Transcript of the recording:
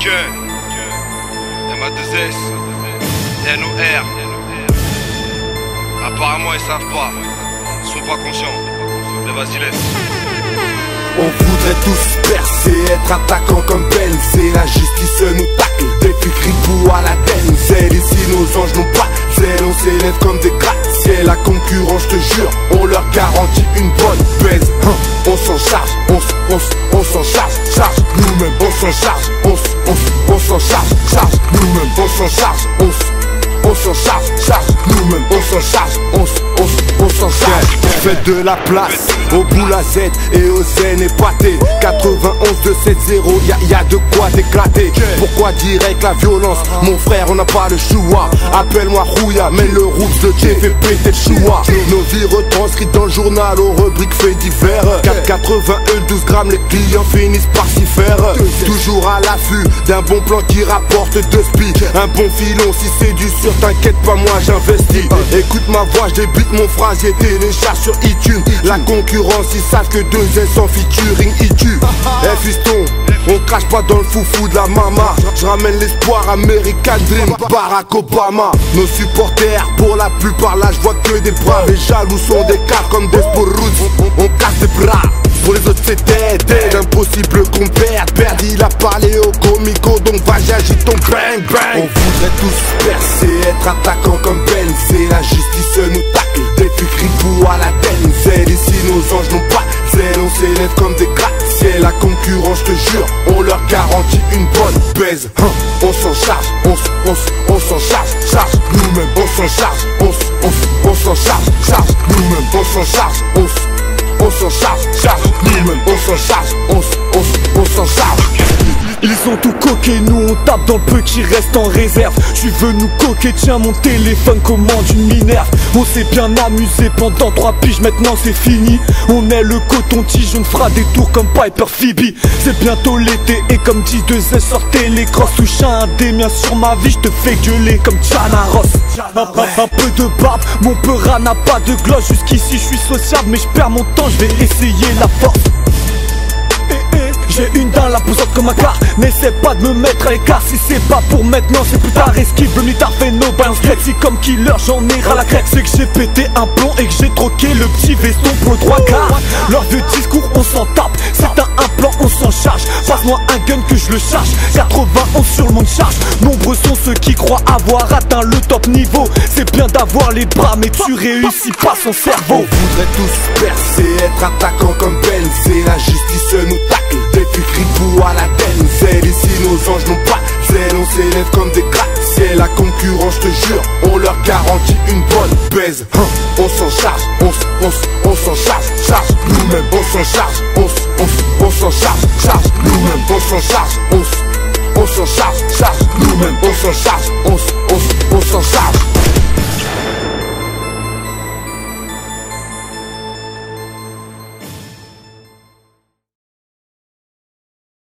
Que MA2S, NOR. Apparemment ils savent pas, ils sont pas conscients. Mais vas-y laisse. On voudrait tous percer, être attaquant comme Benzé. La justice nous tacle, depuis Cripou à la Denzel. Ici nos anges n'ont pas zèle, on s'élève comme des gratte-ciel. La concurrence, je te jure, on leur garantit une bonne baise. On s'en charge, on s'en charge, nous-mêmes on s'en charge, on s'en charge, nous-mêmes on s'en charge, on s'en charge, nous-mêmes on s'en charge, on s'en charge. Faites de la place au boule à Z et au zen épaté. 91 de 7-0, y'a de quoi t'éclater. Pourquoi direct la violence? Mon frère, on n'a pas le choix. Appelle-moi Rouya, mais le rouge de Dieu fait péter le choix. Nos vies retranscrites dans le journal aux rubriques faits divers. 4,81, 12 grammes, les clients finissent par s'y faire. Toujours à l'affût d'un bon plan qui rapporte 2 spi. Un bon filon, si c'est du sûr, t'inquiète pas, moi j'investis. Écoute ma voix, je débute mon phrasier, télécharge sur iTunes. La concurrence, ils savent que 2S en featuring, ils tuent. Eh fiston, on crache pas dans le foufou de la mama. Je ramène l'espoir, American Dream, Barack Obama. Nos supporters, pour la plupart là, je vois que des braves. Les jaloux sont des cas comme des Roots. On casse des bras. Pour les autres c'était dead, impossible qu'on perde. Il a parlé au comico, donc vas-y agite ton bang bang. On voudrait tous percer, être attaquant comme Benzé. La justice nous tacle, depuis Cripou à la Denzel. Ici nos anges n'ont pas zèle, on s'élève comme des gratte-ciel. La concurrence, je te jure, on leur garantit une bonne baise. On s'en charge, on s'en charge, nous-mêmes on s'en charge, on s'en charge, nous-mêmes on s'en charge, on s'en charge, nous-mêmes on s'en charge, on s'en charge. Ils ont tout coqué, nous on tape dans le peu qui reste en réserve. Je suis venu coquer, tiens mon téléphone commande une minerve. On s'est bien amusé pendant 3 piges, maintenant c'est fini. On est le coton-tige, on fera des tours comme Piper Phoebe. C'est bientôt l'été et comme dit 2S, sortez les crosses. Touche un des miens sur ma vie, je te fais gueuler comme Chana Ross. Un peu de barbe, mon peura n'a pas de gloss. Jusqu'ici je suis sociable mais je perds mon temps, je vais essayer la force. J'ai une dans la poussante comme un car. N'essaie pas de me mettre à l'écart. Si c'est pas pour maintenant c'est plus tard. Esquive le mitard fait no balance grec. Si comme killer j'en ai ras la crête. C'est que j'ai pété un plomb et que j'ai troqué le petit veston pour le 3 quarts. Leur vieux discours on s'en tape. C'est un plan on s'en charge. Passe-moi un gun que je le charge. 91 sur le monde charge. Nombreux sont ceux qui croient avoir atteint le top niveau. C'est bien d'avoir les bras mais tu réussis pas son cerveau. On voudrait tous percer, être attaquant comme Benzé. La justice nous tacle, depuis Cripou à la Denzel. Ici nos anges n'ont pas zèle, on s'élève comme des gratte-ciel. La concurrence, je te jure, on leur garantit une bonne baise. On s'en charge, on s'en charge, nous-mêmes on s'en charge, on s'en charge, nous-mêmes on s'en charge, on s'en charge, nous-mêmes on s'en charge,